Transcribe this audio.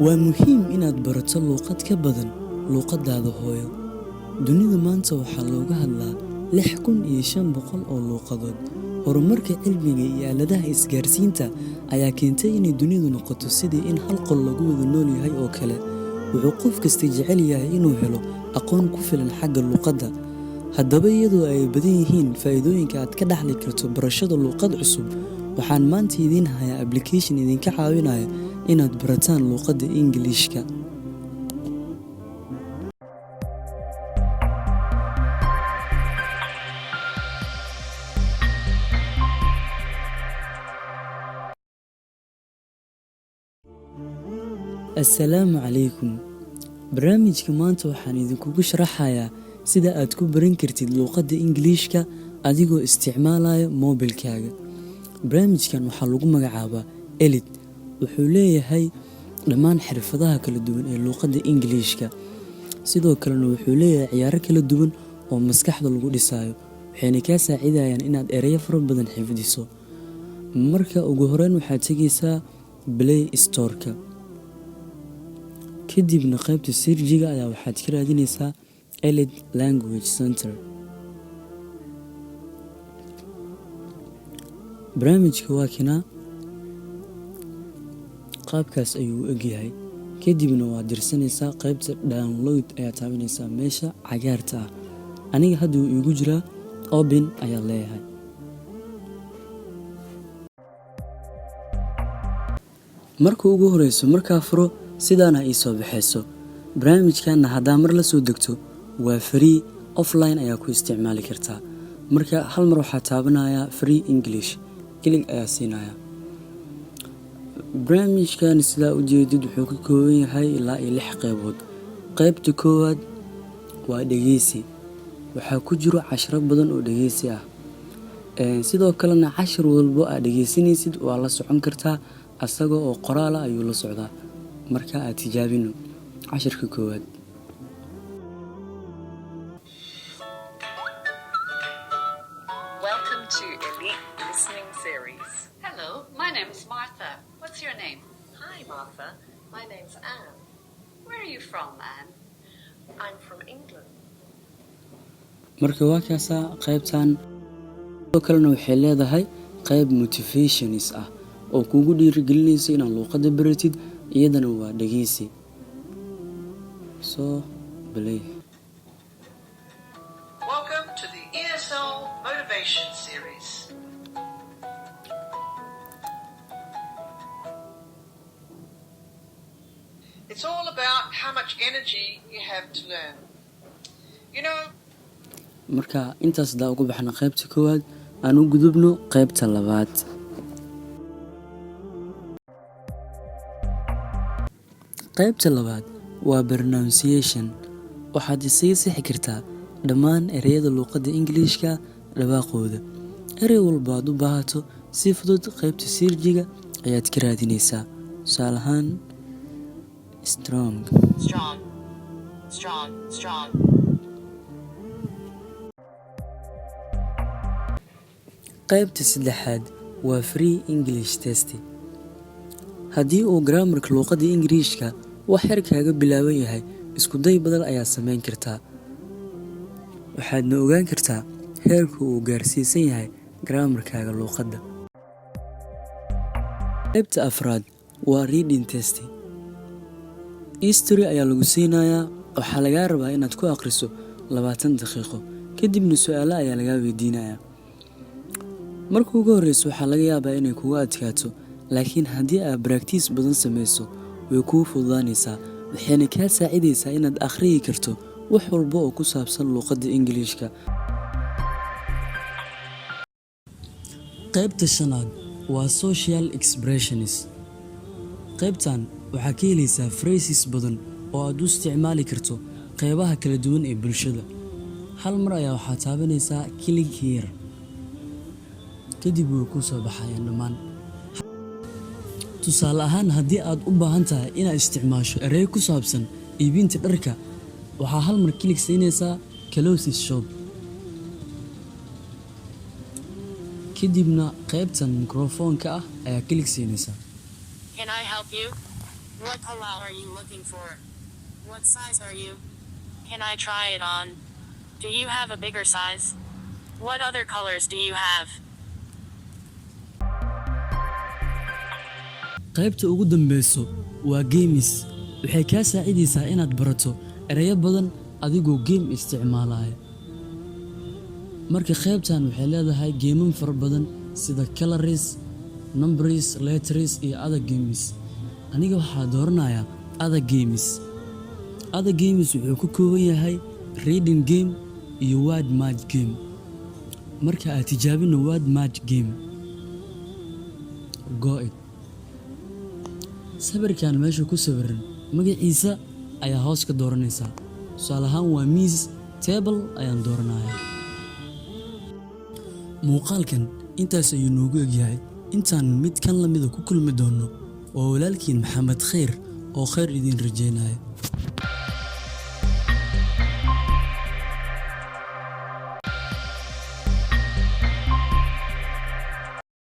waa muhiim inaad barato luuqad ka badan luuqadaada hooyo. Dunida maanta waxaa looga hadlaa 6,500 oo luuqadood. Horumarka cilmiga iyo aaladaha isgaarsiinta ayaa keentay inay dunidu noqoto sidii in hal qol lagu wada nool yahay oo kale. Wuxuu qof kasta jecel yahay inuu helo aqoon ku filan xagga luuqadda. Haddaba iyadoo ay badan yihiin faa'iidooyinka aad ka dhaxli karto barashada luuqad cusub, waxaan maanta idiin hayaa application idinka caawinaya inaad barataan luuqadda Ingiriiska. Assalaamu calaykum. Barnaamijka maanta waxaan idinkugu sharaxayaa sida aad ku baran kartid luuqadda Ingiriiska adigoo isticmaalaya moobilkaaga. Barnaamijkan waxaa lagu magacaabaa Elite. Wuxuu leeyahay dhammaan xirfadaha kala duwan ee luuqadda Ingiriiska. Sidoo kalena wuxuu leeyahay ciyaaro kala duwan oo maskaxda lagu dhisayo, waxayna kaa saacidayaan inaad ereyo fara badan xifdiso. Marka ugu horreyn waxaad tegaysaa Play Store-ka. kadibna qaybta sirjiga ayaa waxaad ka raadinaysaa Elite Language Center. barnaamijka waa kana qaabkaas ayuu u egyahay. kadibna waad dirsanaysaa qaybta download ayaa taabanaysaa meesha cagaarta ah. aniga hadda uu igu jiraa open ayaa leeyahay. marka ugu horeyso markaa furo sidaana ay soo baxayso. barnaamijkana haddaa mar la soo degto waa free, offline ayaa ku isticmaali kartaa. marka hal mar waxaa taabanayaa free English, kelig ayaa siinaya. barnaamijkan sidaa u jeedid wuxuu ka kooban yahay ilaa 6 qaybood. qaybta koowaad waa dhegeysi. waxaa ku jiro casharo badan oo dhegeysi ah. sidoo kalena cashar walbo aad dhegeysanaysid waa la socon kartaa asaga oo qoraal ayuu la socdaa. marka aad tijaabino casharka koowaad. Welcome to Elite Listening Series. Hello, my name is Martha. What's your name? Hi, Martha. My name's Anne. Where are you from, Anne? I'm from England. marka waa kaasaa qaybtan. sidoo kalena waxay leedahay qayb motivationis ah oo kugu dhiirigelinaysa inaad luuqadda baratid, iyadana waa dhegeysi. soo play. Welcome to the ESL Motivation Series. It's all about how much energy you have to learn. You know, marka intaas daa ugu baxna qaybta koowaad, aan u gudubno qaybta labaad. qaybta labaad waa pronunciation. waxaad isaga sixi kartaa dhammaan ereyada luuqadda Ingiriiska dhawaaqooda. erey walba aad u baahato si fudud qaybta sirjiga ayaad ka raadinaysaa. tusaale ahaan strong. Strong. Strong. Strong. qaybta saddexaad waa free English test. haddii uu grammarka luuqadda Ingiriiska wax yar kaaga bilaaban yahay, isku day badan ayaa samayn kartaa. waxaadna ogaan kartaa heerka uu gaarsiisan yahay grammarkaaga luuqadda. qaybta afraad waa reading test. history ayaa lagu siinayaa. waxaa lagaa rabaa inaad ku akhriso 20 daqiiqo, kadibna su'aalo ayaa lagaa weydiinayaa. marka ugu horeyso waxaa laga yaabaa inay kugu adkaato, laakiin haddii aad practice badan samayso way kuu fududaanaysaa. waxayna kaa saacidaysaa inaad akhriyi karto wax walba oo ku saabsan luuqadda Ingiriiska. qaybta shanaad waa social expressions. qaybtan waxaa ka helaysaa phrases badan oo aad u isticmaali karto qaybaha kala duwan ee bulshada. hal mar ayaa waxaa taabanaysaa click here, kadib way kuu soo baxayaan dhammaan. tusaale ahaan haddii aad u baahan tahay inaad isticmaasho erey ku saabsan iibinta dharka, waxaa hal mar kilig siinaysaa clothes shop. kadibna qaybtan mikrofoonka ah ayaa kilig siinaysaa. Can I help you? What halal are you looking for? What size are you? Can I try it on? Do you have a bigger size? What other colors do you have? qaybta ugu dambeyso waa games waxay kaa saacidaysaa inaad barato erayo badan adigoo game isticmaalaya marka qaybtan waxay leedahay geemam fara badan sida calories numbers letters iyo other games aniga waxaa dooranayaa other games wuxuu ku kooban yahay reading game iyo word match game marka aad tijaabino word match game go it sawirkan meesha ku sawiran magaciisa ayaa hoos ka dooranaysaa tusaale ahaan waa miis table ayaan dooranayaa muuqaalkan intaas ayuu noogu egyahay intaan mid kan lamida ku kulmi doono waa walaalkiin maxamed khayr oo khayr idin rajeynaya